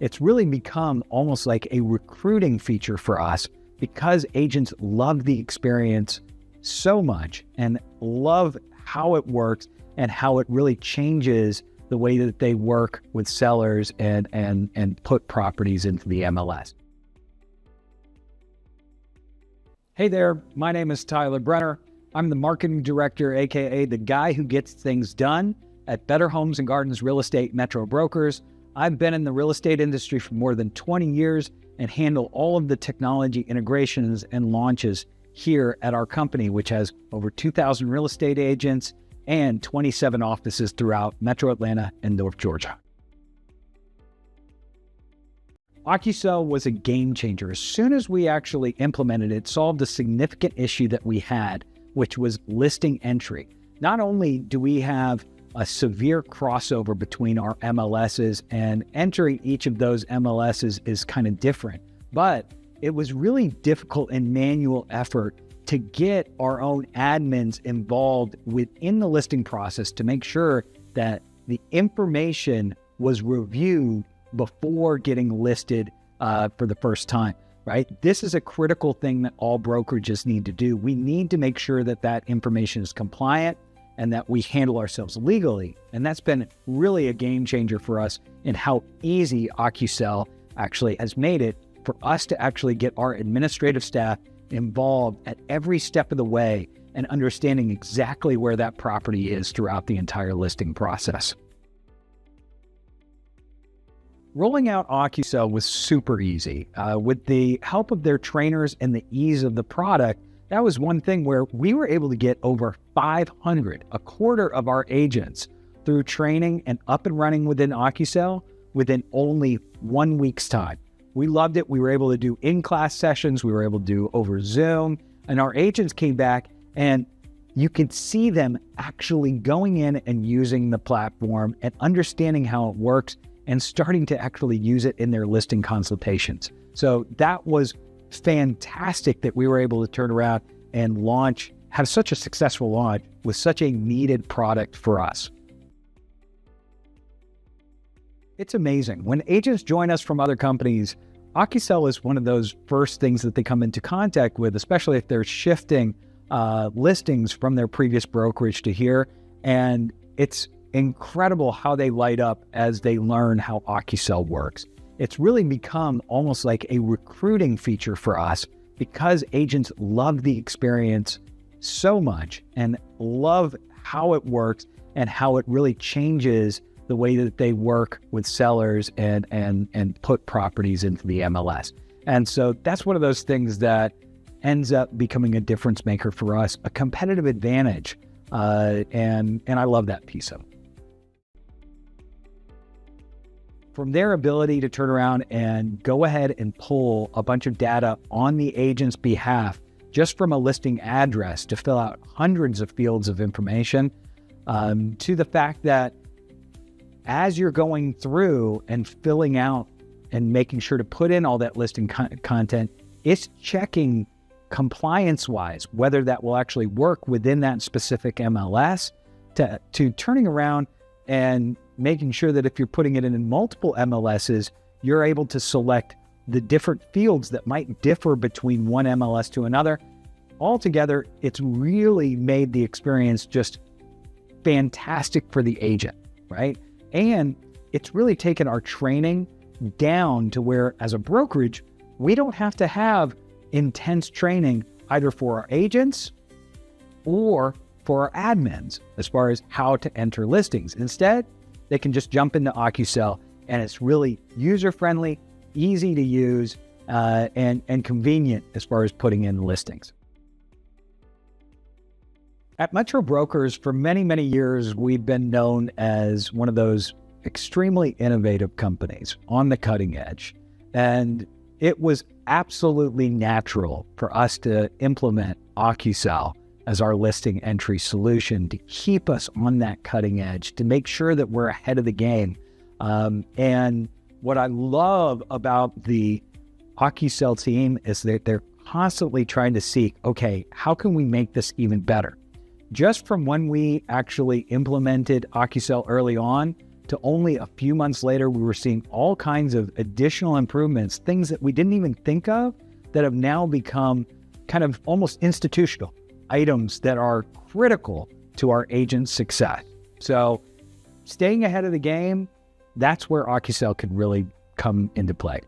It's really become almost like a recruiting feature for us because agents love the experience so much and love how it works and how it really changes the way that they work with sellers and put properties into the MLS. Hey there, my name is Tyler Brenner. I'm the marketing director, AKA the guy who gets things done at Better Homes and Gardens Real Estate Metro Brokers. I've been in the real estate industry for more than 20 years and handle all of the technology integrations and launches here at our company, which has over 2,000 real estate agents and 27 offices throughout Metro Atlanta and North Georgia. Ocusell was a game changer. As soon as we actually implemented it, it solved a significant issue that we had, which was listing entry. Not only do we have a severe crossover between our MLSs, and entering each of those MLSs is kind of different, but it was really difficult and manual effort to get our own admins involved within the listing process to make sure that the information was reviewed before getting listed for the first time, right? This is a critical thing that all brokerages need to do. We need to make sure that that information is compliant and that we handle ourselves legally. And that's been really a game changer for us in how easy Ocusell actually has made it for us to actually get our administrative staff involved at every step of the way and understanding exactly where that property is throughout the entire listing process. Rolling out Ocusell was super easy. With the help of their trainers and the ease of the product, that was one thing where we were able to get over 500, a quarter of our agents, through training and up and running within Ocusell within only 1 week's time. We loved it. We were able to do in-class sessions. We were able to do over Zoom, and our agents came back and you could see them actually going in and using the platform and understanding how it works and starting to actually use it in their listing consultations. So that was fantastic that we were able to turn around and have such a successful launch with such a needed product for us. It's amazing. When agents join us from other companies, Ocusell is one of those first things that they come into contact with, especially if they're shifting listings from their previous brokerage to here. And it's incredible how they light up as they learn how Ocusell works. It's really become almost like a recruiting feature for us because agents love the experience so much and love how it works and how it really changes the way that they work with sellers and put properties into the MLS. And so that's one of those things that ends up becoming a difference maker for us, a competitive advantage. And I love that piece of it. From their ability to turn around and go ahead and pull a bunch of data on the agent's behalf, just from a listing address to fill out hundreds of fields of information, to the fact that as you're going through and filling out and making sure to put in all that listing content, it's checking compliance-wise whether that will actually work within that specific MLS, to turning around and making sure that if you're putting it in multiple MLSs, you're able to select the different fields that might differ between one MLS to another. Altogether, it's really made the experience just fantastic for the agent, right? And it's really taken our training down to where, as a brokerage, we don't have to have intense training either for our agents or for our admins as far as how to enter listings. Instead, they can just jump into Ocusell, and it's really user-friendly, easy to use, and convenient as far as putting in listings. At Metro Brokers, for many, many years, we've been known as one of those extremely innovative companies on the cutting edge. And it was absolutely natural for us to implement Ocusell as our listing entry solution to keep us on that cutting edge, to make sure that we're ahead of the game. And what I love about the Ocusell team is that they're constantly trying to seek, okay, how can we make this even better? Just from when we actually implemented Ocusell early on to only a few months later, we were seeing all kinds of additional improvements, things that we didn't even think of that have now become kind of almost institutional items that are critical to our agents' success. So staying ahead of the game, that's where Ocusell can really come into play.